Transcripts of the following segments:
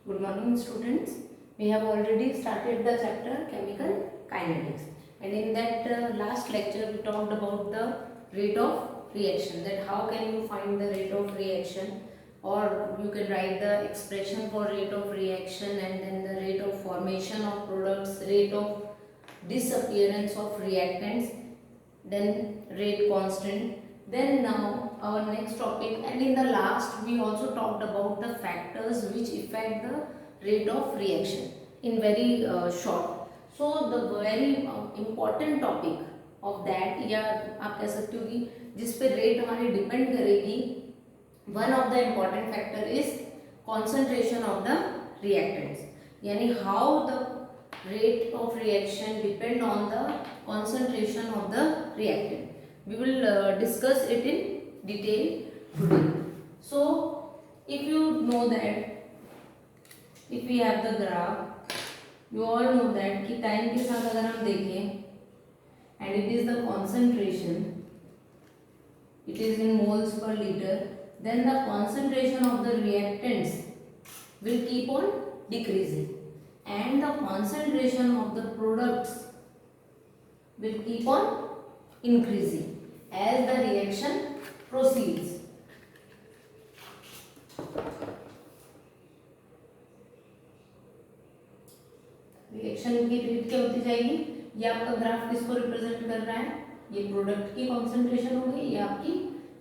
Good morning, students. We have already started the chapter Chemical Kinetics, and in that last lecture we talked about the rate of reaction, that how can you find the rate of reaction, or you can write the expression for rate of reaction, and then the rate of formation of products, rate of disappearance of reactants, then rate constant. Then now our next topic, and in the last we also talked about the factors which affect the rate of reaction in very short. So the very important topic of that, या आप कह सकते हो कि जिस पे rate हमारी depend करेगी, one of the important factor is concentration of the reactants, यानी how the rate of reaction depend on the concentration of the reactant. We will discuss it in detail today. So if you know that, if we have the graph, you all know that कि time के साथ अगर हम देखें and it is the concentration, it is in moles per liter, then the concentration of the reactants will keep on decreasing and the concentration of the products will keep on increasing as the reaction proceeds. Reaction की rate क्या होती जाएगी, ये आपका graph किसको represent कर रहा है, ये प्रोडक्ट की कॉन्सेंट्रेशन हो गई, ये आपकी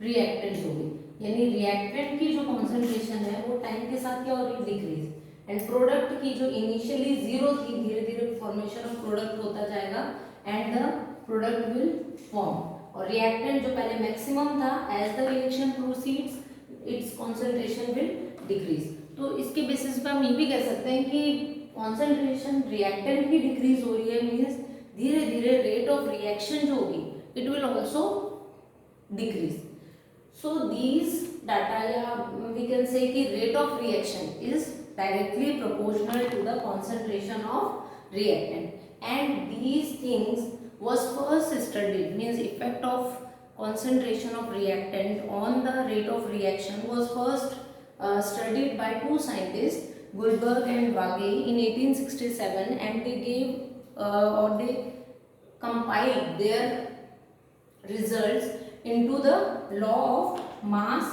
रिएक्टेंट हो गई, यानी रिएक्टेंट की जो कॉन्सेंट्रेशन है वो टाइम के साथ क्या हो रही है, डिक्रीज, एंड प्रोडक्ट की जो इनिशियली जीरो थी, धीरे धीरे फॉर्मेशन ऑफ प्रोडक्ट होता जाएगा and the product will form, और रिएक्टेंट जो पहले मैक्सिमम था, as the reaction proceeds its concentration will decrease. तो इसके बेसिस पे हम ये भी कह सकते हैं कि कॉन्सेंट्रेशन रिएक्टेंट की डिक्रीज हो रही है, मीन्स धीरे धीरे रेट ऑफ रिएक्शन जो होगी it will also decrease. So these data, या वी कैन से कि rate of reaction is directly proportional to the concentration of reactant, and these things was first studied, means effect of concentration of reactant on the rate of reaction was first studied by two scientists, Goldberg and Wage, in 1867, and they gave or they compiled their results into the law of mass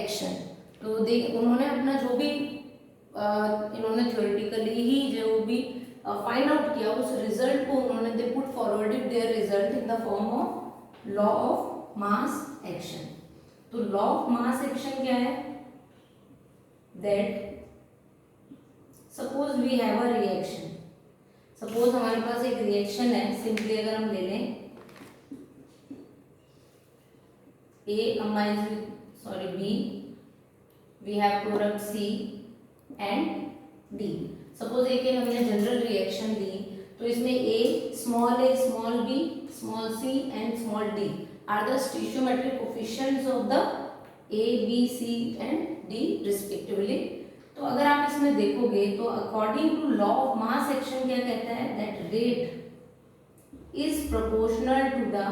action. तो उन्होंने अपना जो भी इन्होंने theoretically ही जो भी find out किया, उस रिजल्ट को उन्होंने they put forwarded their result in the form of law of mass action. तो लॉ ऑफ मास एक्शन क्या है, that suppose we have a reaction, suppose हमारे पास एक रिएक्शन है, सिंपली अगर हम ले लें A combines with B, we have product C and D. Suppose एक हमने जनरल रिएक्शन ली, तो इसमें A small B small C and small D are the stoichiometric coefficients of the A B C and D respectively. तो अगर आप इसमें देखोगे तो according to law of mass action क्या कहता है, that rate is proportional to the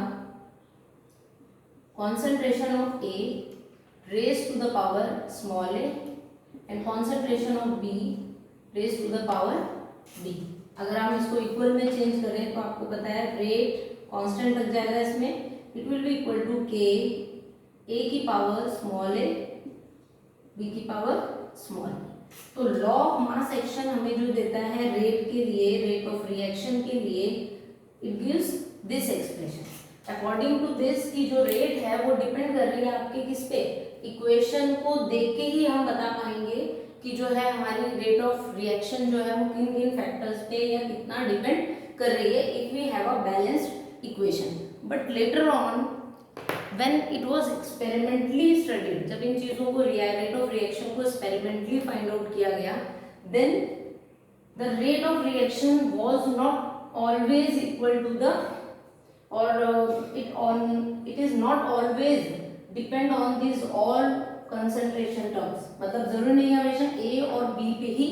concentration of A raised to the power small a and concentration of B raised to the power B. अगर हम इसको इक्वल में change करें तो आपको पता है रेट कांस्टेंट लग जाएगा इसमें, it will be equal to K A की पावर स्मॉल ए बी की पावर स्मॉल. तो लॉ ऑफ मास एक्शन हमें जो देता है रेट के लिए, रेट ऑफ रिएक्शन के लिए, it gives this expression. According to this की जो रेट है वो डिपेंड कर रही है आपके किस पे, इक्वेशन को देख के ही हम बता पाएंगे कि जो है हमारी रेट ऑफ रिएक्शन जो है वो किन किन फैक्टर्स पे या कितना डिपेंड कर रही है, if we have a balanced equation. But later on when it was experimentally studied, जब इन चीज़ों को रेट ऑफ रिएक्शन को एक्सपेरिमेंटली फाइंड आउट किया गया, then the rate of reaction was not always equal to the, or it is not always depend on these all concentration terms. मतलब जरूरी नहीं है हमेशा A और B पे ही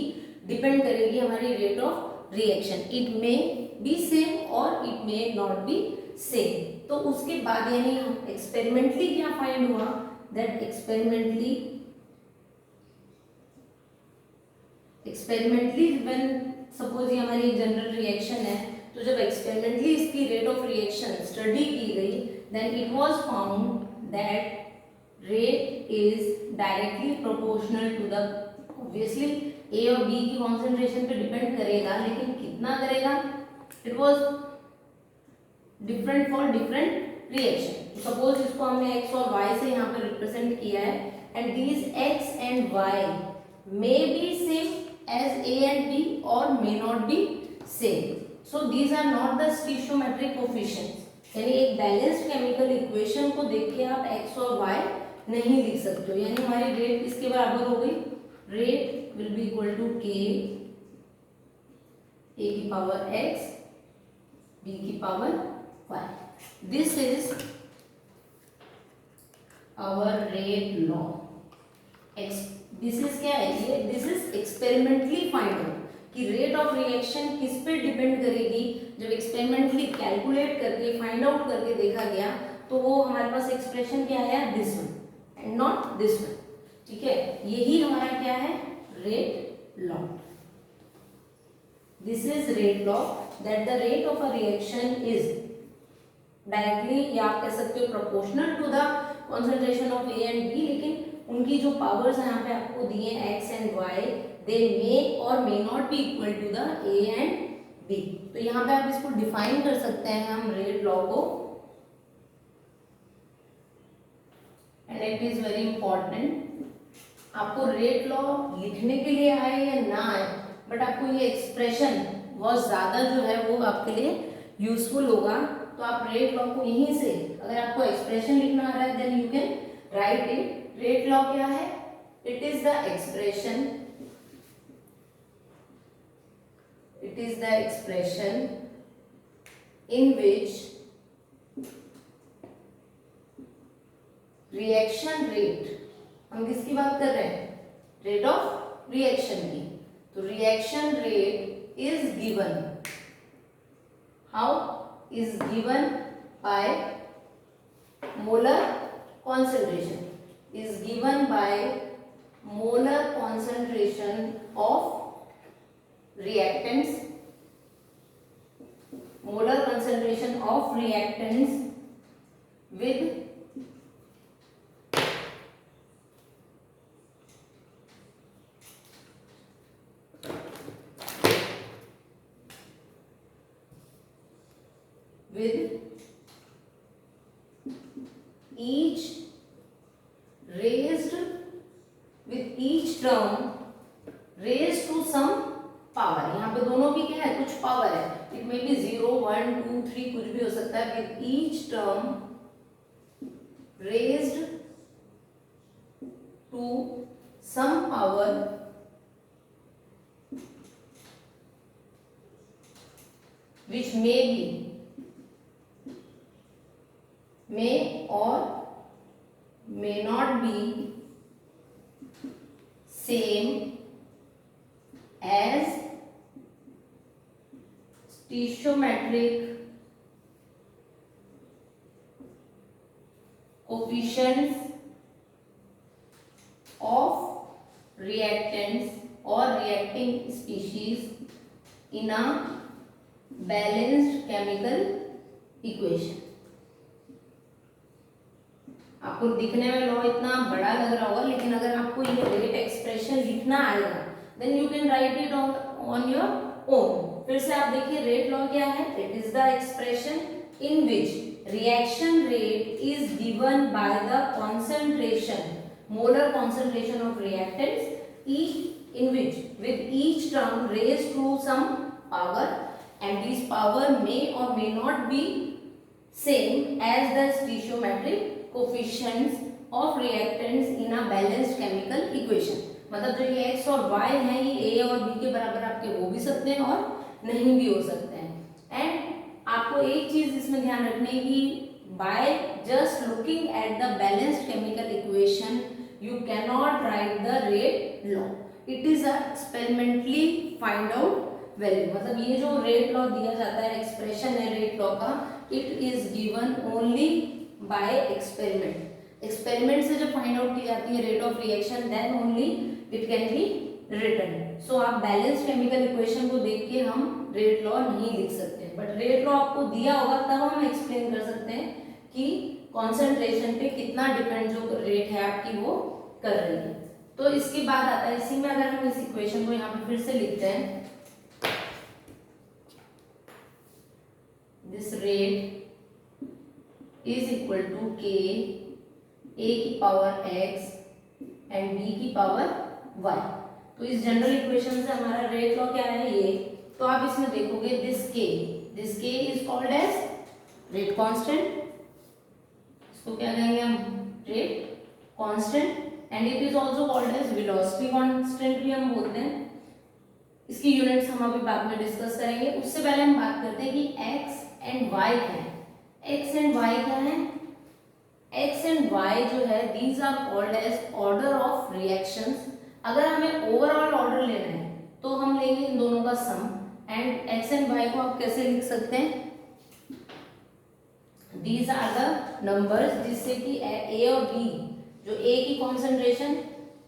डिपेंड करेगी हमारी rate of reaction, it may be same और it may not be same. तो उसके बाद यानी एक्सपेरिमेंटली क्या फाइंड हुआ, that experimentally experimentally when suppose ये हमारी एक जनरल रिएक्शन है, तो जब एक्सपेरिमेंटली इसकी रेट ऑफ रिएक्शन स्टडी की गई, then it was found that rate is directly proportional to the, obviously A और बी की कॉन्सेंट्रेशन पे डिपेंड करेगा, लेकिन कितना करेगा, it was different for different reaction. Suppose इसको हमने एक्स और वाई से यहाँ पे रिप्रेजेंट किया है, and these X and Y may be same as A and B और may not be same, so these are not the stoichiometric coefficients. यानी एक बैलेंस्ड केमिकल इक्वेशन को देख के आप एक्स और वाई नहीं लिख सकते हो। यानी हमारी रेट इसके बराबर हो गई, rate will be equal to K A की पावर एक्स बी की power Y. This is our rate law. This is क्या है ये, this is experimentally find out कि रेट ऑफ रिएक्शन किस पे डिपेंड करेगी। जब एक्सपेरिमेंटली कैलकुलेट करके फाइंड आउट करके देखा गया, तो वो हमारे पास एक्सप्रेशन क्या आया, this one and not this one. ठीक है, यही हमारा क्या है, rate law. This is rate law that the rate of a reaction is directly, या आप कह सकते हो proportional to the concentration of A and B, लेकिन उनकी जो पावर्स यहाँ पे आपको दिए X and Y, they may और may not be equal to the A and B. तो यहाँ पे आप इसको डिफाइन कर सकते हैं हम रेट लॉ को, and it is very important. आपको रेट लॉ लिखने के लिए आए या ना आए, बट आपको ये एक्सप्रेशन बहुत ज्यादा जो है वो आपके लिए यूजफुल होगा। तो आप रेट लॉ को यहीं से, अगर आपको एक्सप्रेशन लिखना आ रहा है, then you can write it. Rate law क्या है, it is the expression, it is the expression in which reaction rate, हम किसकी बात कर रहे हैं, रेट ऑफ रिएक्शन की। तो reaction rate is given, how is given by molar concentration, is given by molar concentration of reactants, molar concentration of reactants with each raised with each term raised to some power। यहाँ पे दोनों की क्या है, कुछ power है, it may B 0 1 2 3 कुछ भी हो सकता है। With each term raised to some power which may be, may or may not be same as stoichiometric coefficients of reactants or reacting species in a balanced chemical equation। आपको दिखने में law इतना बड़ा लग रहा होगा, लेकिन अगर आपको ये रेट एक्सप्रेशन लिखना आएगा, then you can write it on your own. फिर से आप देखिए रेट लॉ क्या है, it is the expression in which reaction rate is given by the concentration, molar concentration of reactants, each in which with each term raised to some power, and this power may or may not be same as the stoichiometric coefficients of reactants in a balanced chemical equation। मतलब जो ये x और y हैं, ये a और b के बराबर आपके हो भी सकते हैं और नहीं भी हो सकते हैं। एंड आपको एक चीज इसमें ध्यान रखने की, by just looking at the balanced chemical equation you cannot write the rate law, it is a experimentally find out value. मतलब ये जो रेट लॉ दिया जाता है, एक्सप्रेशन है रेट लॉ का, it is given only by experiment. Experiment से जब फाइंड आउट की जाती है rate of reaction, then only it can be return. So आप बैलेंस केमिकल इक्वेशन को देख के हम रेट लॉ नहीं लिख सकते, बट रेट लॉ आपको दिया होगा तब हम एक्सप्लेन कर सकते हैं कि कॉन्सेंट्रेशन पे कितना डिपेंड जो रेट है आपकी वो कर रही है। तो इसके बाद आता है, इसी में अगर हम इस इक्वेशन को यहाँ पे फिर से लिखते हैं, this rate is equal to K A की पावर एक्स एंड बी की पावर वाई। तो इस जनरल इक्वेशन से हमारा रेट लॉ क्या है ये, तो आप इसमें देखोगे this K is called as rate constant, इसको क्या कहेंगे हम, rate constant, and it is also called as velocity constant भी हम बोलते हैं। इसकी यूनिट्स हम अभी बाद में डिस्कस करेंगे। उससे पहले हम बात करते हैं कि x एंड y क्या है। x एंड y क्या है, x एंड y जो है these are called as order of reactions. अगर हमें ओवरऑल ऑर्डर लेना है तो हम लेंगे इन दोनों का सम, एंड x एंड y को आप कैसे लिख सकते हैं, दीज आर द नंबर्स जिससे कि a और b, जो a की कॉन्सेंट्रेशन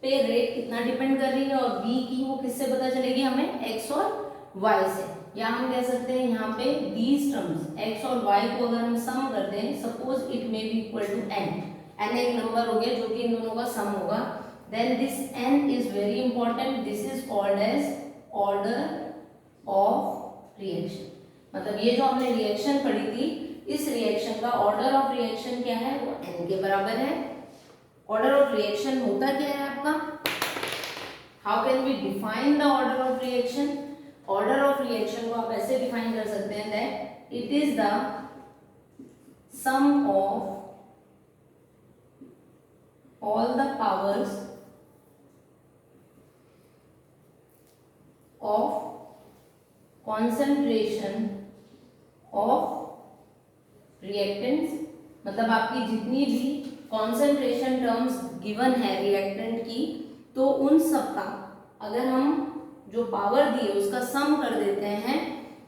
पे रेट कितना डिपेंड कर रही है और b की वो किससे पता चलेगी हमें, x और y से। या हम कह सकते हैं यहाँ पे दीज टर्म्स x और y को अगर हम सम करते हैं, suppose it may be equal to n एक नंबर हो गया जो कि इन दोनों का सम होगा, then this n is very important, this is called as order of reaction. मतलब ये जो हमने रिएक्शन पढ़ी थी, इस रिएक्शन का ऑर्डर ऑफ रिएक्शन क्या है, वो n के बराबर है। ऑर्डर ऑफ रिएक्शन होता क्या है आपका, how can we define the order of reaction. Order of reaction को आप ऐसे डिफाइन कर सकते हैं that it is the sum of all the powers of concentration of reactants. मतलब आपकी जितनी भी कॉन्सेंट्रेशन टर्म्स गिवन है रिएक्टेंट की, तो उन सब का अगर हम जो पावर दी है उसका सम कर देते हैं,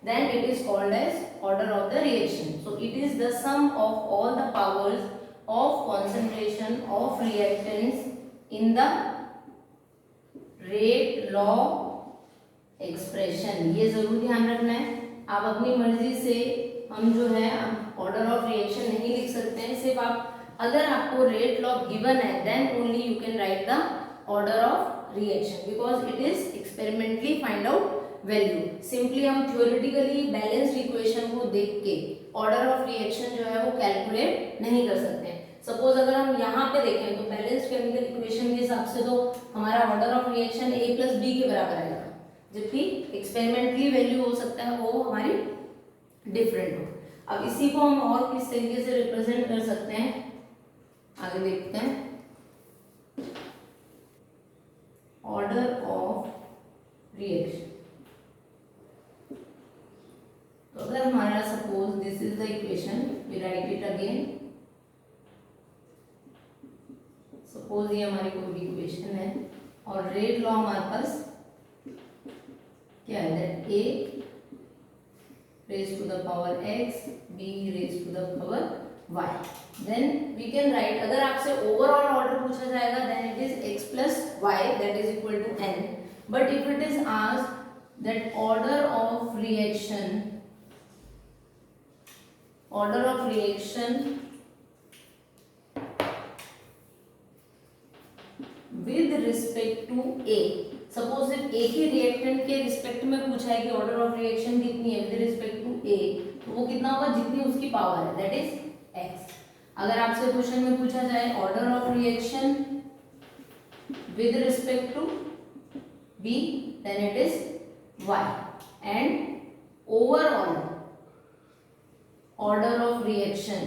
then it is called as order of the reaction. So it is the sum of all the powers of concentration of reactants in the rate law expression. ये जरूर ध्यान रखना है, आप अपनी मर्जी से हम जो है ऑर्डर ऑफ रिएक्शन नहीं लिख सकते हैं। सिर्फ आप, अगर आपको रेट लॉ गिवन है, then only you can write the order of reaction, because it is experimentally find out value. Simply हम थ्योरेटिकली बैलेंस्ड इक्वेशन को देख के ऑर्डर ऑफ रिएक्शन जो है वो कैलकुलेट नहीं कर सकते। सपोज अगर हम यहाँ पे देखें तो बैलेंस्ड केमिकल इक्वेशन के हिसाब से तो हमारा order of reaction a plus B के बराबर आएगा, जबकि एक्सपेरिमेंटली वैल्यू हो सकता है वो हमारी डिफरेंट हो। अब इसी को हम और किस तरीके से रिप्रेजेंट कर सकते हैं, आगे देखते हैं। ऑर्डर ऑफ रिएक्शन, तो अगर हमारा suppose this is the equation, we write it again. Suppose ये हमारी कोई भी इक्वेशन है और रेट लॉ हमारे पास क्या है, that a raised to the power x, b raised to the power y, then we can write, अगर आपसे ओवरऑल ऑर्डर पूछा जाएगा then it is x plus y that is equal to n, but if it is asked that order of reaction with respect to a, suppose सिर्फ एक ही reactant के respect में पूछा है कि ऑर्डर ऑफ रिएक्शन कितनी है विद रिस्पेक्ट टू ए, तो वो कितना होगा, जितनी उसकी पावर है, दैट इज x। अगर आपसे क्वेश्चन में पूछा जाए order of reaction with respect to b, then it is y, and overall order of reaction,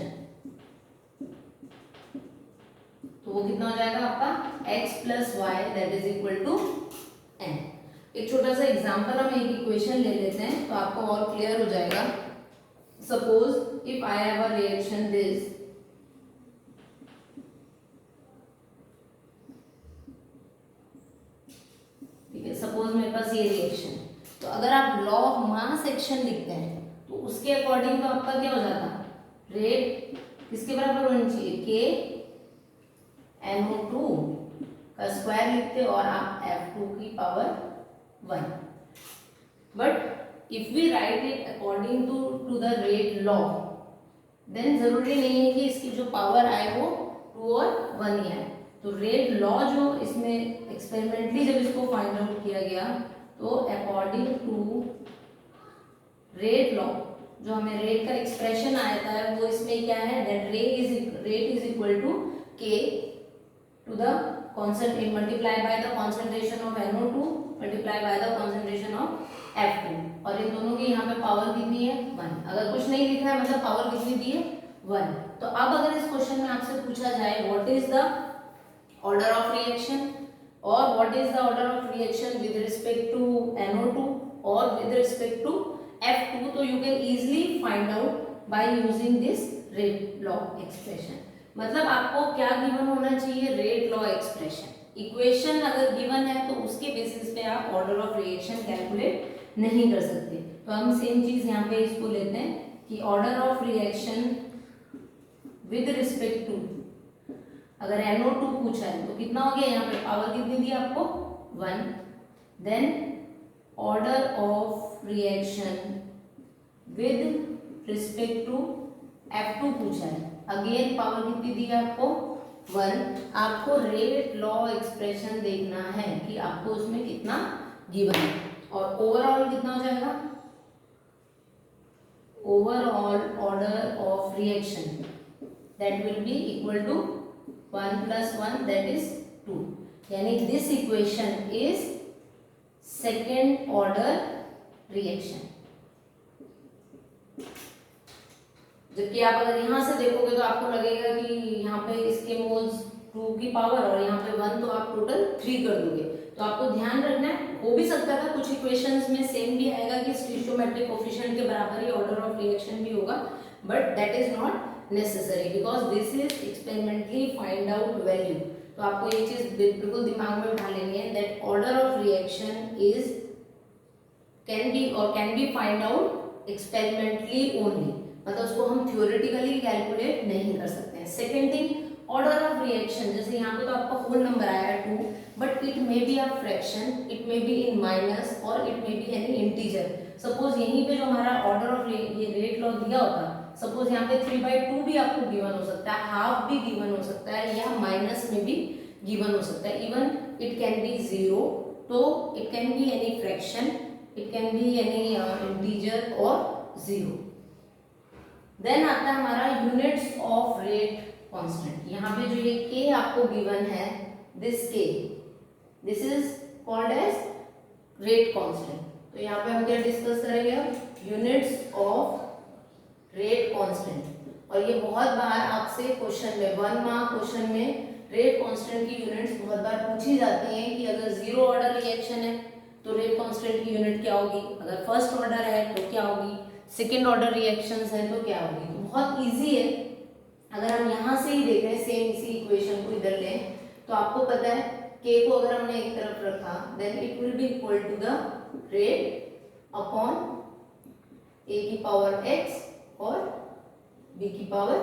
तो वो कितना हो जाएगा आपका x plus Y that is equal to n। एक छोटा सा एग्जांपल हम एक इक्वेशन ले लेते हैं तो आपको और क्लियर हो जाएगा। Suppose if I have a reaction this, ठीक है, सपोज मेरे पास ये रिएक्शन, तो अगर आप लॉ ऑफ मास एक्शन लिखते हैं तो उसके अकॉर्डिंग तो आपका क्या हो जाता, रेट किसके बराबर होनी चाहिए, k NO2 का स्क्वायर लिखते और आप F2 की power 1। But if we write it according to the rate law, then जरूरी नहीं है कि इसकी जो पावर आए वो 2 और 1 ही आए। तो रेट लॉ जो इसमें एक्सपेरिमेंटली जब इसको फाइंड आउट किया गया, तो अकॉर्डिंग टू रेट लॉ जो हमें रेट का एक्सप्रेशन आया था वो इसमें क्या है, that rate is equal to K to the concentration multiply by the concentration of NO2 multiply by the concentration of F2, और इन दोनों की यहाँ पे पावर कितनी है 1। अगर कुछ नहीं लिखा है मतलब पावर कितनी दी है 1। तो अब अगर इस क्वेश्चन में आपसे पूछा जाए what is the order of reaction और what is the order of reaction with respect to NO2 और विद रिस्पेक्ट टू F2, तो you can easily find out by using this rate law expression. मतलब आपको क्या given होना चाहिए, rate law expression. Equation अगर given है तो उसके बेसिस पे आप ऑर्डर ऑफ रिएक्शन कैलकुलेट नहीं कर सकते। तो हम सेम चीज यहाँ पे इसको लेते हैं कि order of reaction with respect to, अगर NO2 पूछा है तो कितना हो गया, यहाँ पे पावर कितनी दी आपको 1। Then order of reaction with respect to F2 पूछा है, अगेन पावर कितनी दी है आपको 1। आपको रेट लॉ एक्सप्रेशन देखना है कि आपको उसमें कितना गिवन है, और ओवरऑल कितना हो जाएगा, overall order of reaction that will be equal to 1 + 1 that is 2, यानी this equation is second order reaction. जबकि आप अगर यहाँ से देखोगे तो आपको लगेगा कि यहाँ पे इसके मोल्स 2 की पावर और यहाँ पे 1, तो आप टोटल 3 कर दोगे। तो आपको ध्यान रखना है, हो भी सकता था कुछ इक्वेशंस में सेम भी आएगा कि स्टोइचियोमेट्रिक कोएफिशिएंट के बराबर ही ऑर्डर ऑफ रिएक्शन भी होगा, but that is not necessary because this is experimentally find out value. तो आपको ये चीज बिल्कुल दिमाग में उठा लेनी है that order of reaction is can be find out experimentally only, मतलब उसको हम थ्योरेटिकली कैलकुलेट नहीं कर सकते हैं। Second thing, order of reaction, जैसे यहाँ पे तो आपका होल नंबर आया है 2, but it may be a fraction, it may be in minus और it may be any integer. Suppose यहीं पे जो हमारा ऑर्डर ऑफ ये रेट लॉ दिया होता, सपोज यहाँ पे 3/2 भी आपको गिवन हो सकता है, हाफ भी गिवन हो सकता है, या माइनस में भी गिवन हो सकता है, इवन इट कैन बी 0, तो it can be any fraction, it can B any integer और 0। देन आता है हमारा यूनिट्स ऑफ रेट कांस्टेंट। यहाँ पे जो ये k आपको गिवन है, this k, this is called as rate constant. तो यहाँ पे हम क्या डिस्कस करेंगे, यूनिट्स ऑफ रेट कांस्टेंट। और ये बहुत बार आपसे क्वेश्चन में 1 मार्क क्वेश्चन में रेट कांस्टेंट की यूनिट्स बहुत बार पूछी जाती हैं कि अगर 0 ऑर्डर रिएक्शन है तो रेट कांस्टेंट की यूनिट क्या होगी, अगर फर्स्ट ऑर्डर है तो क्या होगी, सेकेंड ऑर्डर रिएक्शंस हैं तो क्या होगी। तो बहुत इजी है, अगर हम यहाँ से ही देखें सेम इसी इक्वेशन को इधर लें तो आपको पता है k को अगर हमने एक तरफ रखा then it will be equal to the rate upon a की पावर x और b की पावर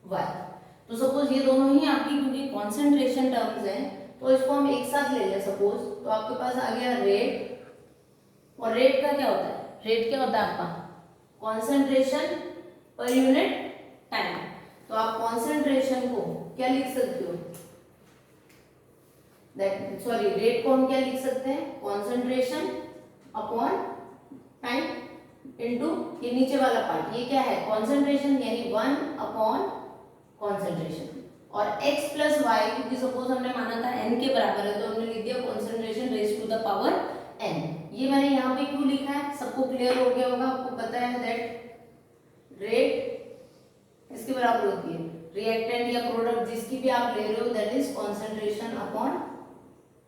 y। तो सपोज ये दोनों ही आपकी क्योंकि कॉन्सेंट्रेशन टर्म्स हैं तो इसको हम एक साथ ले लें सपोज, तो आपके पास आ गया रेट, और रेट का क्या होता है, रेट क्या होता है आपका कॉन्सेंट्रेशन पर यूनिट टाइम। तो आप कॉन्सेंट्रेशन को क्या लिख सकते हो, दैट सॉरी रेट को हम क्या लिख सकते हैं, कॉन्सेंट्रेशन अपॉन टाइम इनटू ये नीचे वाला पार्ट, ये क्या है कॉन्सेंट्रेशन, यानी 1 अपॉन कॉन्सेंट्रेशन, और x + y क्योंकि सपोज हमने माना था n के बराबर है तो हमने लिख दिया concentration raise to the power n। ये मैंने यहाँ पे क्यों लिखा है, सबको क्लियर हो गया होगा, आपको पता है दैट रेट किसके बराबर होती है, रिएक्टेंट या प्रोडक्ट जिसकी भी आप ले रहे हो that is concentration upon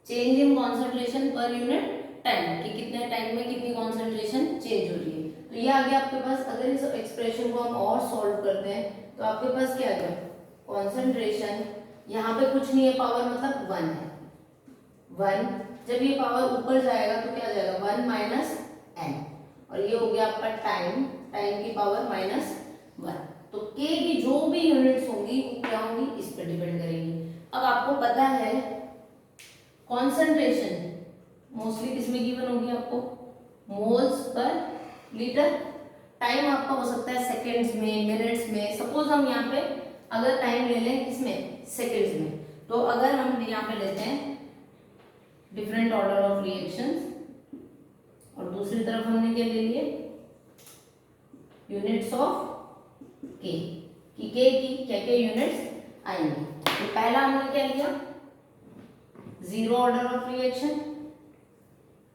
change in concentration per unit time, कि कितने टाइम में कितनी कॉन्सेंट्रेशन चेंज हो रही है। तो ये आ गया आपके पास। अगर इस एक्सप्रेशन को हम और सॉल्व करते हैं तो आपके पास क्या आ गया, कॉन्सेंट्रेशन, यहाँ पे कुछ नहीं है पावर मतलब 1 है, 1, जब ये पावर ऊपर जाएगा तो क्या आ जाएगा 1 - n, और ये हो गया आपका टाइम, टाइम की पावर -1। तो k की जो भी यूनिट्स होंगी वो क्या होंगी, इस पर डिपेंड करेंगी। अब आपको पता है कॉन्सेंट्रेशन मोस्टली किसमें गिवन होगी आपको, मोल्स पर लीटर। टाइम आपका हो सकता है सेकेंड्स में, मिनट्स में। सपोज हम यहाँ पे अगर टाइम ले लें किसमें, सेकेंड्स में, तो अगर हम यहाँ पे लेते हैं डिफरेंट ऑर्डर ऑफ रिएक्शंस और दूसरी तरफ हमने क्या ले लिए, यूनिट्स ऑफ के, कि के की क्या क्या यूनिट्स आएंगे। तो पहला हमने क्या लिया, जीरो ऑर्डर ऑफ रिएक्शन।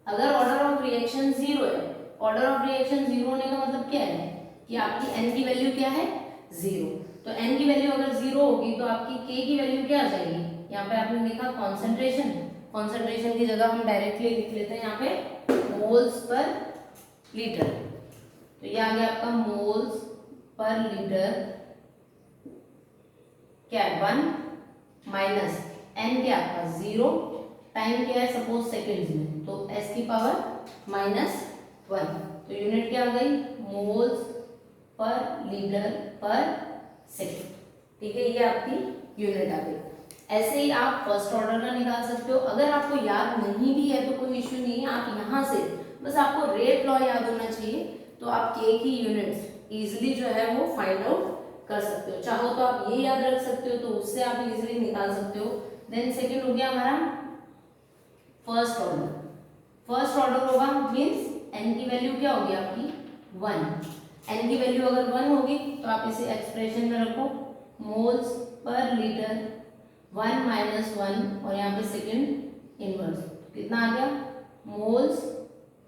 अगर ऑर्डर ऑफ रिएक्शन जीरो है, ऑर्डर ऑफ रिएक्शन जीरो होने का मतलब क्या है कि आपकी एन की वैल्यू क्या है, जीरो। तो एन की वैल्यू अगर जीरो होगी तो आपकी के की वैल्यू क्या आ जाएगी, यहाँ पे आपने लिखा कॉन्सेंट्रेशन, कॉन्सेंट्रेशन की जगह हम डायरेक्टली लिख लेते हैं यहाँ पे मोल्स पर लीटर। तो ये आ गया आपका मोल्स पर लीटर क्या है, 1 माइनस एन क्या आपका जीरो, टाइम क्या है सपोज सेकेंड्स में, तो एस की पावर -1। तो यूनिट क्या आ गई, मोल्स पर लीटर पर सेकेंड। ठीक है, ये आपकी यूनिट आ गई। ऐसे ही आप फर्स्ट ऑर्डर का निकाल सकते हो। अगर आपको याद नहीं भी है तो कोई इश्यू नहीं है, आप यहाँ से बस आपको रेट लॉ याद होना चाहिए, तो आप के की यूनिट्स इजिली जो है वो फाइंड आउट कर सकते हो। चाहो तो आप ये याद रख सकते हो, तो उससे आप इजिली निकाल सकते हो। देन सेकेंड हो गया हमारा फर्स्ट ऑर्डर। फर्स्ट ऑर्डर होगा मीन्स एन की वैल्यू क्या होगी आपकी 1। एन की वैल्यू अगर 1 होगी तो आप इसे एक्सप्रेशन में रखो, मोल्स पर लीटर 1 माइनस 1 और यहाँ पे सेकेंड इनवर्स कितना आ गया, मोल्स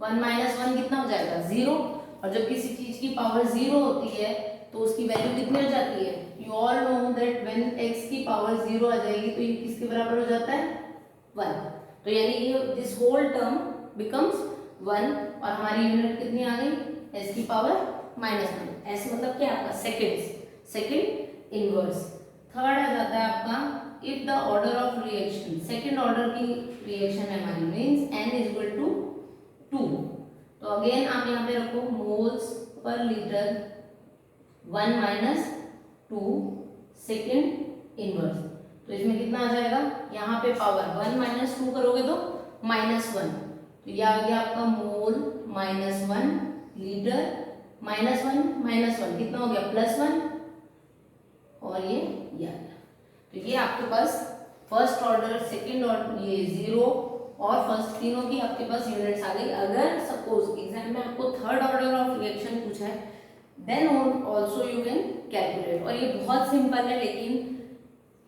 1 माइनस 1 कितना हो जाएगा, 0। और जब किसी चीज की पावर 0 होती है तो उसकी वैल्यू कितनी हो जाती है, you all know that when x की पावर 0 आ जाएगी तो ये किसके बराबर हो जाता है, 1। तो यानी ये दिस होल टर्म बिकम्स 1 और हमारी यूनिट कितनी आ गई, s की पावर -1। ऐसे मतलब क्या आपका सेकेंड्स, सेकेंड इनवर्स। थर्ड आ जाता है आपका if the order of reaction, second order की रिएक्शन है हमारी, means n is equal to 2। तो अगेन आप यहाँ पे रखो moles per litre 1 minus 2 second inverse. तो इसमें कितना आ जाएगा, यहाँ पे पावर 1 माइनस 2 करोगे तो -1। तो यह आ गया आपका मोल -1 लीटर -1 कितना हो गया +1 और ये आ गया। तो ये आपके पास फर्स्ट ऑर्डर, सेकेंड ऑर्डर, ये 0 और फर्स्ट तीनों की आपके पास यूनिट्स आ गई। अगर सपोज एग्जाम में आपको थर्ड ऑर्डर ऑफ रिएक्शन पूछा है then also you can calculate. और ये बहुत सिंपल है, लेकिन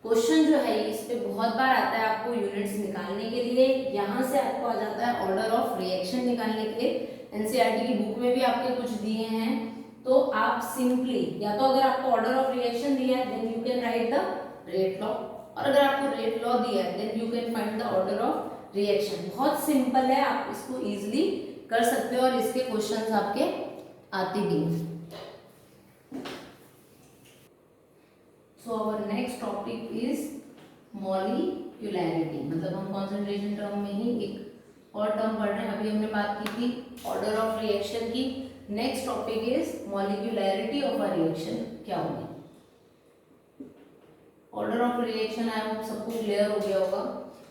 क्वेश्चन जो है इस पे बहुत बार आता है आपको यूनिट्स निकालने के लिए। यहाँ से आपको आ जाता है ऑर्डर ऑफ रिएक्शन निकालने के लिए। एनसीईआरटी की बुक में भी आपके कुछ दिए हैं, तो आप सिंपली या तो अगर आपको ऑर्डर ऑफ रिएक्शन दिया है then you can write the rate law, और अगर आपको रेट लॉ दिया है then you can find the order of reaction. बहुत सिंपल है, आप इसको इजिली कर सकते हो और इसके क्वेश्चंस आपके आते भी हैं। So our next topic is molecularity, मतलब हम कॉन्सेंट्रेशन टर्म में ही एक और टर्म पढ़ रहे हैं। अभी हमने बात की थी ऑर्डर ऑफ रिएक्शन की। Next topic is molecularity of a reaction क्या होगी। Order of reaction I hope सबको क्लियर हो गया होगा।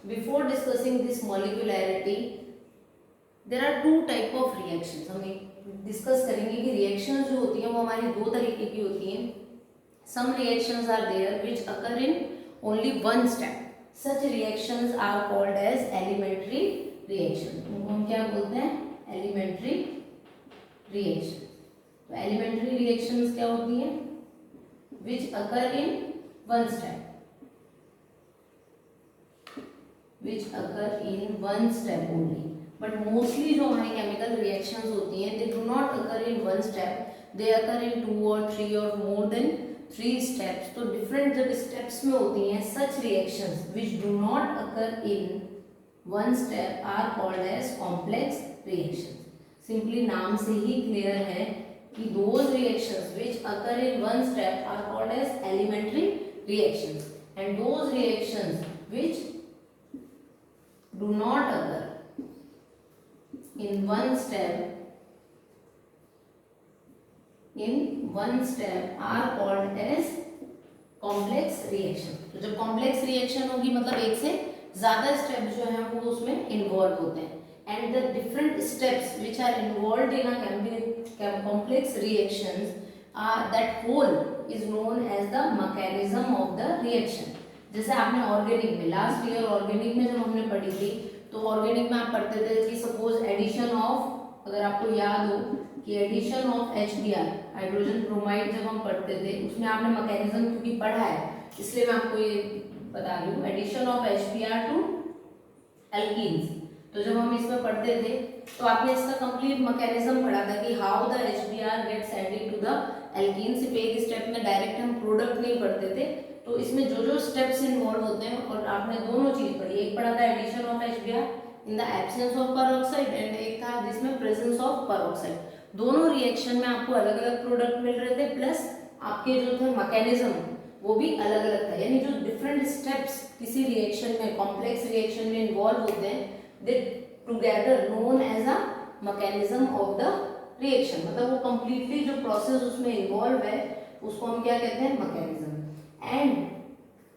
Before discussing this molecularity there are 2 type of reactions. हम डिस्कस करेंगे कि रिएक्शंस जो होती हैं वो हमारी 2 तरीके की होती हैं। Some reactions are there which occur in only one step. Such reactions are called as elementary reactions. उनको हम क्या बोलते हैं, elementary reactions. तो elementary reactions क्या होती हैं, which occur in one step, which occur in one step only. But mostly जो हमारी chemical reactions होती हैं they do not occur in one step. They occur in 2 or 3 or more than 3 steps. तो different जब steps में होती हैं such reactions which do not occur in one step are called as complex reactions. Simply नाम से ही clear है कि those reactions which occur in one step are called as elementary reactions and those reactions which do not occur in one step are called as complex reaction. तो जब complex reaction होगी मतलब एक से ज़्यादा स्टेप्स जो हैं वो उसमें इन्वॉल्व होते हैं। And the different steps which are involved in a complex reactions that whole is known as the mechanism of the reaction. जैसे आपने ऑर्गेनिक में, लास्ट ईयर ऑर्गेनिक में जब हमने पढ़ी थी, तो ऑर्गेनिक में आप पढ़ते थे कि सपोज एडिशन ऑफ, अगर आपको याद हो कि addition of HBr, hydrogen bromide, जब हम पढ़ते थे उसमें आपने मैकेनिज्म क्योंकि पढ़ा है इसलिए मैं आपको ये बता रही हूँ, addition of HBr to alkenes. तो जब हम इसमें पढ़ते थे तो आपने इसका कंप्लीट मैकेनिज्म पढ़ा था कि how the HBr gets added to the alkene. सिर्फ एक स्टेप में डायरेक्ट हम प्रोडक्ट नहीं पढ़ते थे, तो इसमें जो जो स्टेप्स इन्वॉल्व होते हैं, और आपने दोनों चीज पढ़ी, एक पढ़ा था addition of HBr in the absence of peroxide and एक था जिसमें प्रेजेंस ऑफ पेरोक्साइड। दोनों रिएक्शन में आपको अलग अलग प्रोडक्ट मिल रहे थे, प्लस आपके जो थे मैकेनिज्म वो भी अलग अलग था। यानी जो डिफरेंट स्टेप्स किसी रिएक्शन में, कॉम्प्लेक्स रिएक्शन में इन्वॉल्व होते हैं, they together known as a mechanism of the reaction. मतलब वो कंप्लीटली जो प्रोसेस उसमें इन्वॉल्व है उसको हम क्या कहते हैं, mechanism. And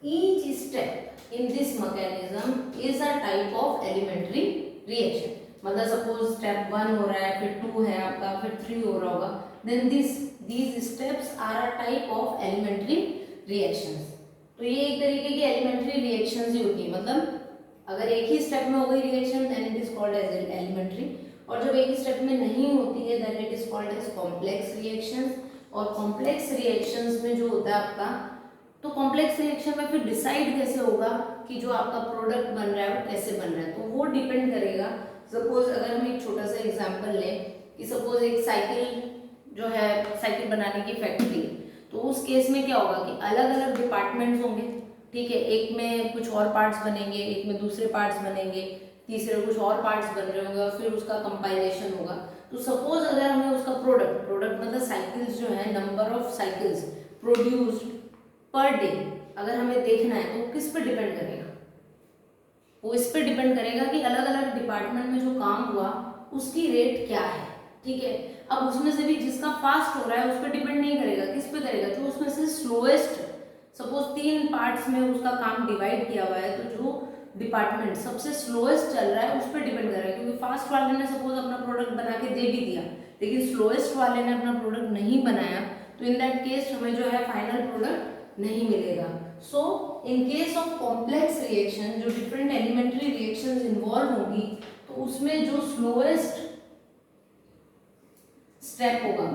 each step in this mechanism is a type of elementary reaction। मतलब सपोज स्टेप 1 हो रहा है, फिर 2 है आपका, फिर 3 हो रहा होगा, then these steps are a type of elementary reactions। तो ये एक तरीके की elementary reactions ही होती है। मतलब अगर एक ही स्टेप में हो गई reaction then it is called as elementary, और जब एक ही स्टेप में नहीं होती है then it is called as complex reactions। और complex reactions में जो होता है आपका, तो कॉम्प्लेक्स रिएक्शन में फिर डिसाइड कैसे होगा कि जो आपका प्रोडक्ट बन रहा है वो कैसे बन रहा है, तो वो डिपेंड करेगा। सपोज अगर हम एक छोटा सा एग्जांपल लें कि सपोज एक साइकिल जो है, साइकिल बनाने की फैक्ट्री, तो उस केस में क्या होगा कि अलग अलग डिपार्टमेंट्स होंगे, ठीक है, एक में कुछ और पार्ट्स बनेंगे, एक में दूसरे पार्ट्स बनेंगे, तीसरे में कुछ और पार्ट्स बन रहे होंगे, और फिर उसका कंपाइलेशन होगा। तो सपोज अगर हमें उसका प्रोडक्ट मतलब साइकिल्स जो है, number of cycles produced per day अगर हमें देखना है तो किस पर डिपेंड करेगा, वो इस पर डिपेंड करेगा कि अलग अलग डिपार्टमेंट में जो काम हुआ उसकी रेट क्या है, ठीक है। अब उसमें से भी जिसका फास्ट हो रहा है उस पर डिपेंड नहीं करेगा, किस पे करेगा, जो उसमें से स्लोएस्ट, सपोज 3 पार्ट्स में उसका काम डिवाइड किया हुआ है, तो जो डिपार्टमेंट सबसे स्लोएस्ट चल रहा है उस पर डिपेंड करेगा। क्योंकि फास्ट वाले ने सपोज अपना प्रोडक्ट बना के दे भी दिया, लेकिन स्लोएस्ट वाले ने अपना प्रोडक्ट नहीं बनाया, तो इन दैट केस हमें जो है फाइनल प्रोडक्ट नहीं मिलेगा। So in case of complex reaction, जो डिफरेंट एलिमेंट्री रिएक्शंस इन्वॉल्व होंगी, तो उसमें जो स्लोएस्ट स्टेप होगा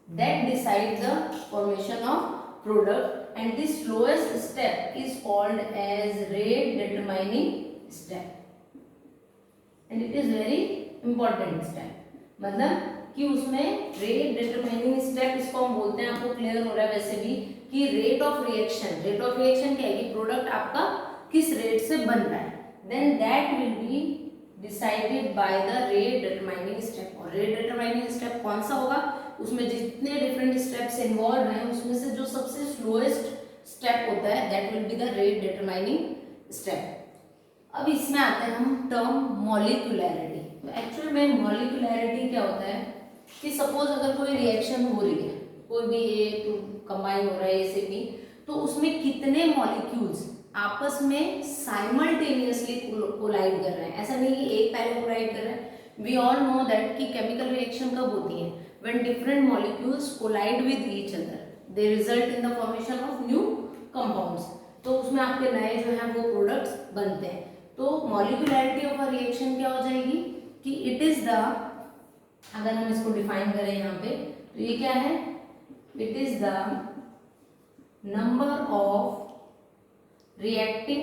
that decide the formation of product, and this slowest step is called as rate determining step, and it is very important step. मतलब कि उसमें rate determining step इसको हम बोलते हैं, आपको क्लियर हो रहा है वैसे भी कि रेट ऑफ रिएक्शन क्या है कि प्रोडक्ट आपका किस रेट से बन रहा है, then that will be decided by the rate determining step. और रेट डिटरमाइनिंग स्टेप कौन सा होगा, उसमें जितने डिफरेंट स्टेप्स इन्वॉल्व हैं उसमें से जो सबसे स्लोएस्ट स्टेप होता है that will be the rate determining step. अब इसमें आते हैं हम टर्म मॉलिक्यूलैरिटी। तो एक्चुअल में मॉलिक्यूलैरिटी क्या होता है कि सपोज अगर कोई रिएक्शन हो रही है, कोई भी ए कंबाइन हो रहा है ए से बी, तो उसमें कितने मॉलिक्यूल्स आपस में साइमल्टेनियसली कोलाइड कर रहे हैं। ऐसा नहीं कि एक पहले कोलाइड कर रहा है। वी ऑल नो दैट कि केमिकल रिएक्शन कब होती है, when different molecules collide with each other, they result in the formation of new compounds. तो उसमें आपके नए जो है वो प्रोडक्ट्स बनते हैं। तो मॉलिक्यूलैरिटी ऑफ अ रिएक्शन क्या हो जाएगी कि इट इज द, अगर हम इसको डिफाइन करें यहाँ पे, तो ये क्या है, it is the number of reacting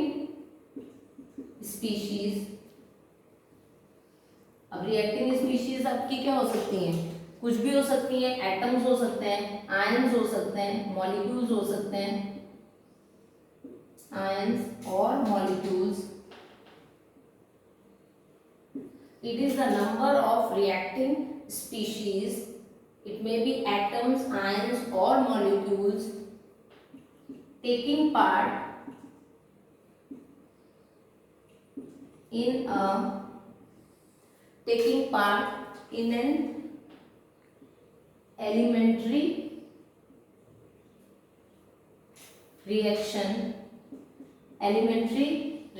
species. अब रिएक्टिंग स्पीशीज आपकी क्या हो सकती हैं, कुछ भी हो सकती है, एटम्स हो सकते हैं, आयंस हो सकते हैं, मॉलिक्यूल्स हो सकते हैं, आयंस और molecules. It is the number of reacting species. It may be atoms, ions or molecules taking part in an elementary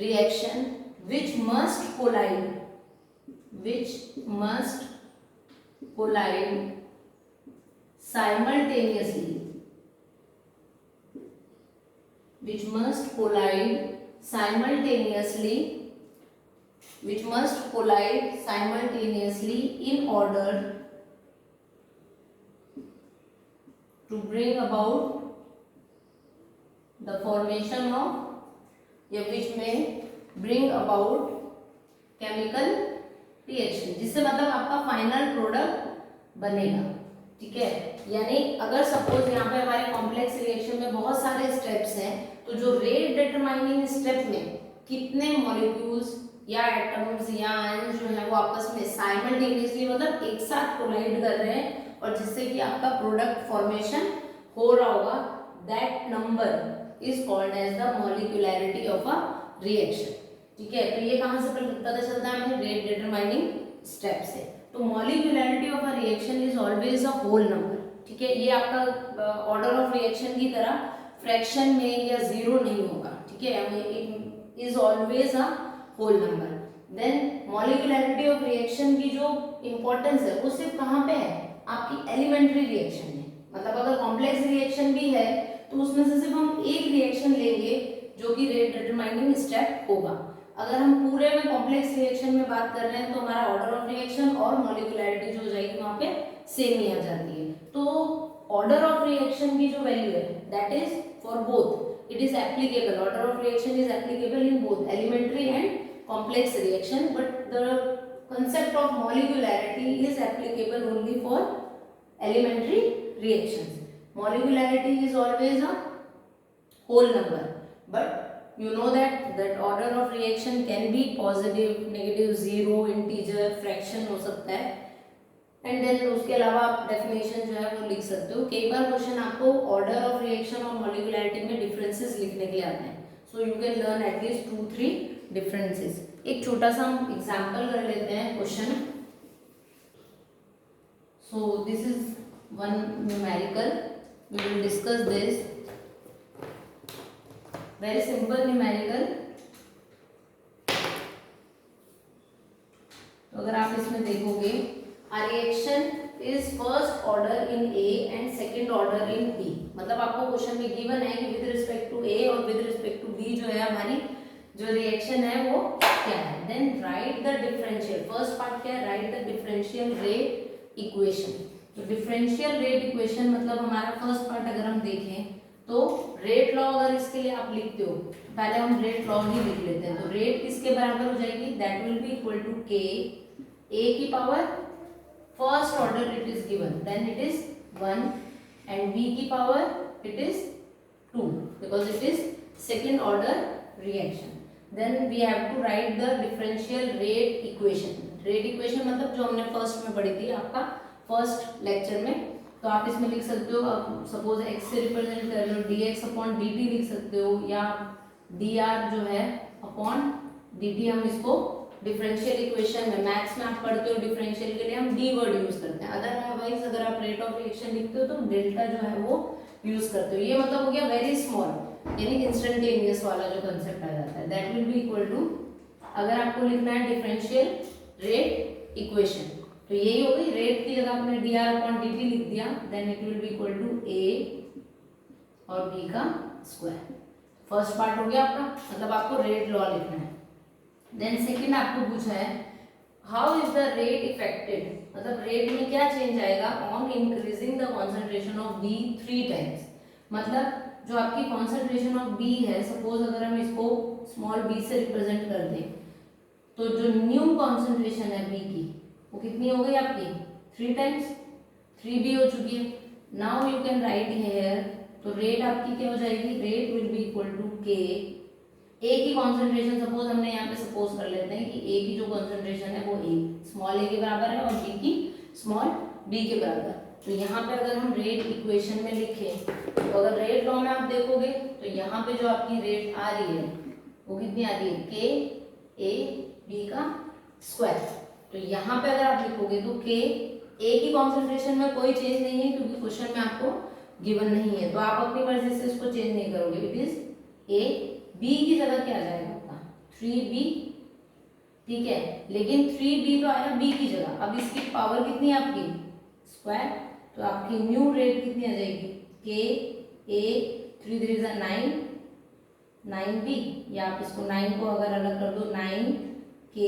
reaction which must collide simultaneously, which must collide simultaneously in order to bring about the formation of, या which may bring about chemical reaction, जिससे मतलब आपका final product बनेगा। ठीक है, यानी अगर suppose यहाँ पे हमारे कॉम्प्लेक्स रिएक्शन में बहुत सारे स्टेप्स हैं, तो जो रेट डिटरमाइनिंग स्टेप में कितने मॉलिक्यूल्स या एटम्स या आयंस जो है वो आपस में साइमल्टेनियसली मतलब एक साथ कोलाइड कर रहे हैं और जिससे कि आपका प्रोडक्ट फॉर्मेशन हो रहा होगा, that number is called as the molecularity of a reaction. ठीक है, तो ये कहाँ से पता चलता है हमें? रेट डिटरमाइनिंग स्टेप से। तो molecularity of a reaction is always a whole number. ठीक है, ये आपका ऑर्डर ऑफ रिएक्शन की तरह फ्रैक्शन में या जीरो नहीं होगा। ठीक है, it is always a whole number. Then molecularity of reaction की जो इंपॉर्टेंस है वो सिर्फ कहाँ पे है? आपकी एलिमेंट्री रिएक्शन में। मतलब अगर कॉम्प्लेक्स रिएक्शन भी है तो उसमें से सिर्फ हम एक रिएक्शन लेंगे जो कि रेट डिटरमाइनिंग स्टेप होगा। अगर हम पूरे में कॉम्प्लेक्स रिएक्शन में बात कर रहे हैं तो हमारा ऑर्डर ऑफ रिएक्शन और मॉलिक्यूलैरिटी जो हो जाएगी वहां पे सेम ही आ जाती है। तो ऑर्डर ऑफ रिएक्शन की जो वैल्यू है that is for both, it is applicable, order of reaction is applicable in both elementary and complex reaction, but the concept of molecularity is applicable only for elementary reactions. Molecularity is always a whole number, but you know that order of reaction can be positive, negative, zero, integer, fraction हो सकता है। And then उसके अलावा आप definition जो है वो लिख सकते हो। कई बार क्वेश्चन आपको ऑर्डर ऑफ रिएक्शन और मॉलिक्यूलैरिटी में डिफरेंसेस लिखने के लिए आते हैं, so you can learn at least 2-3 differences. एक छोटा सा हम एग्जांपल कर लेते हैं question. So this is one numerical, we will discuss this, very simple numerical. तो अगर आप इसमें देखोगे, a reaction is first order in A and second order in B। मतलब आपको क्वेश्चन में गिवन है कि विद रिस्पेक्ट टू A और विद रिस्पेक्ट टू B जो है हमारी जो रिएक्शन है वो क्या है। Then write the differential, first part क्या है? Write the differential rate equation. तो डिफरेंशियल रेट इक्वेशन मतलब हमारा फर्स्ट पार्ट अगर हम देखें तो रेट लॉ अगर इसके लिए आप लिखते हो, पहले हम रेट लॉ ही लिख लेते हैं। तो रेट किसके बराबर हो जाएगी? That will be equal to K A की power first order it is given, then it is 1 and B की power it is 2 because it is second order reaction. Then we have to write the differential rate equation. Rate equation मतलब जो हमने first में पढ़ी थी आपका first lecture में। तो आप इसमें लिख सकते हो, आप सपोज x से रिप्रेजेंट कर लो dx अपॉन dt लिख सकते हो, या dr जो है अपॉन dt। हम इसको डिफरेंशियल इक्वेशन में मैथ्स में आप पढ़ते हो डिफरेंशियल के लिए हम डी वर्ड यूज करते हैं। अदरवाइज अगर आप रेट ऑफ रिएक्शन लिखते हो तो डेल्टा जो है वो यूज करते हो। ये मतलब हो गया वेरी स्मॉल, यानी इंस्टेंटेनियस वाला जो कंसेप्ट आ जाता है। That will be equal to, अगर आपको लिखना है डिफरेंशियल रेट इक्वेशन तो यही हो गई, रेट की जगह आपने D R upon D T लिख दिया, then it will be equal to A और बी का स्क्वायर। फर्स्ट पार्ट हो गया आपका, मतलब आपको रेट लॉ लिखना है। देन सेकेंड आपको पूछा है how is the rate affected, मतलब रेट में क्या चेंज आएगा on increasing the concentration of B 3 times. मतलब जो आपकी कॉन्सेंट्रेशन ऑफ बी है, सपोज अगर हम इसको स्मॉल बी से रिप्रेजेंट कर दें तो जो न्यू कॉन्सेंट्रेशन है बी की वो कितनी हो गई आपकी? 3 टाइम्स, 3b हो चुकी है। Now you can write here, तो रेट आपकी क्या हो जाएगी? Rate will be equal to K, A की कॉन्सेंट्रेशन सपोज हमने यहाँ पे सपोज कर लेते हैं कि ए की जो कॉन्सेंट्रेशन है वो ए स्मॉल ए के बराबर है और बी की स्मॉल बी के बराबर। तो यहाँ पे अगर हम रेट इक्वेशन में लिखें तो अगर रेट लॉ में आप देखोगे तो यहाँ पे जो आपकी रेट आ रही है वो कितनी आ रही है? के ए बी का स्क्वायर। तो यहाँ पे अगर आप लिखोगे तो के ए की कॉन्सेंट्रेशन में कोई चेंज नहीं है क्योंकि क्वेश्चन में आपको गिवन नहीं है, तो आप अपनी मर्जी से इसको चेंज नहीं करोगे। इट इज ए, बी की जगह क्या आ जाएगा आपका? 3b, ठीक है, लेकिन 3b तो आया b की जगह, अब इसकी पावर कितनी है आपकी स्क्वायर, तो आपकी न्यू रेट कितनी आ जाएगी k a 3 3 जा 9 9b, या आप इसको 9 को अगर अलग कर दो 9 k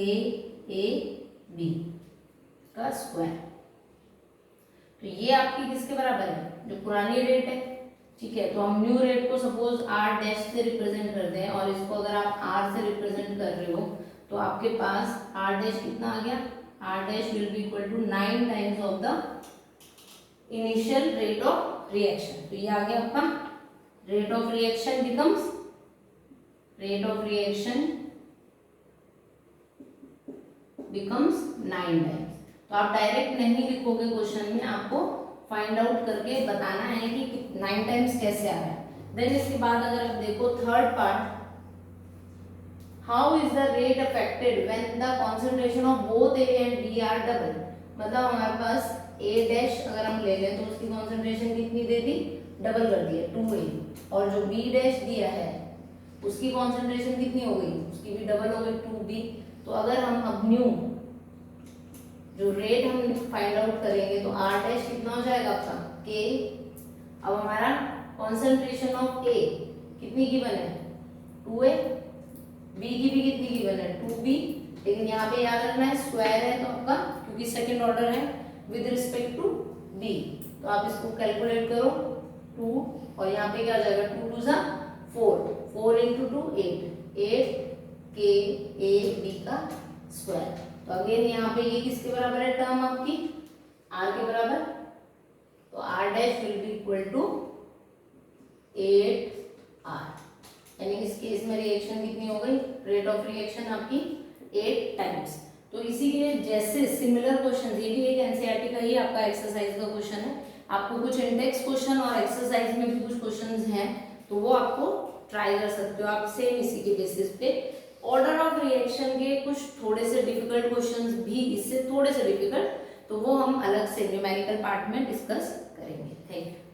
a b का स्क्वायर। तो ये आपकी किसके बराबर है, जो पुरानी रेट है, ठीक है। तो हम न्यू रेट को सपोज r डैश से रिप्रेजेंट करते हैं, और इसको अगर आप r से रिप्रेजेंट कर रहे हो तो आपके पास r डैश कितना आ गया, r dash will be equal to 9 times of the initial rate of reaction. तो ये आ गया आपका rate of reaction becomes becomes 9 times. तो आप डायरेक्ट नहीं लिखोगे क्वेश्चन में, आपको फाइंड आउट करके बताना है कि 9 टाइम्स कैसे आ रहा है। देन इसके बाद अगर आप देखो third part, how is the rate affected when the concentration of both A and B are double. मतलब हमारे पास ए डैश अगर हम ले लें तो उसकी कॉन्सेंट्रेशन कितनी दे दी, डबल कर दी है 2a, और जो बी डैश दिया है उसकी कॉन्सेंट्रेशन कितनी हो गई, उसकी भी डबल हो गई 2b। तो अगर हम अब न्यू जो रेट हम फाइंड आउट करेंगे तो r डैश कितना हो जाएगा आपका k। अब हमारा कॉन्सेंट्रेशन ऑफ a कितनी गिवन है 2a, b की भी कितनी गिवन है 2b, लेकिन यहाँ पे याद रखना है स्क्वायर है तो आपका, क्योंकि सेकंड ऑर्डर है विद रिस्पेक्ट टू b, तो आप इसको कैलकुलेट करो 2, और यहाँ पे क्या आ जाएगा 2 2 जा 4, 4 into 2 8 k a b का स्क्वायर। तो अगेन यहाँ पे ये किसके बराबर है टर्म आपकी r के बराबर, तो r dash will be equal to 8r, यानी इस केस में रिएक्शन कितनी हो गई, रेट ऑफ रिएक्शन आपकी 8 टाइम्स। तो इसी के जैसे सिमिलर क्वेश्चन, ये भी एक एनसीईआरटी का ही आपका एक्सरसाइज का क्वेश्चन है, आपको कुछ इंडेक्स क्वेश्चन और एक्सरसाइज में भी कुछ क्वेश्चंस हैं तो वो आपको ट्राई कर सकते हो आप सेम इसी के बेसिस पे। ऑर्डर ऑफ रिएक्शन के कुछ थोड़े से डिफिकल्ट क्वेश्चंस भी इससे थोड़े से डिफिकल्ट, तो वो हम अलग से न्यूमेरिकल पार्ट में डिस्कस करेंगे। Thank you.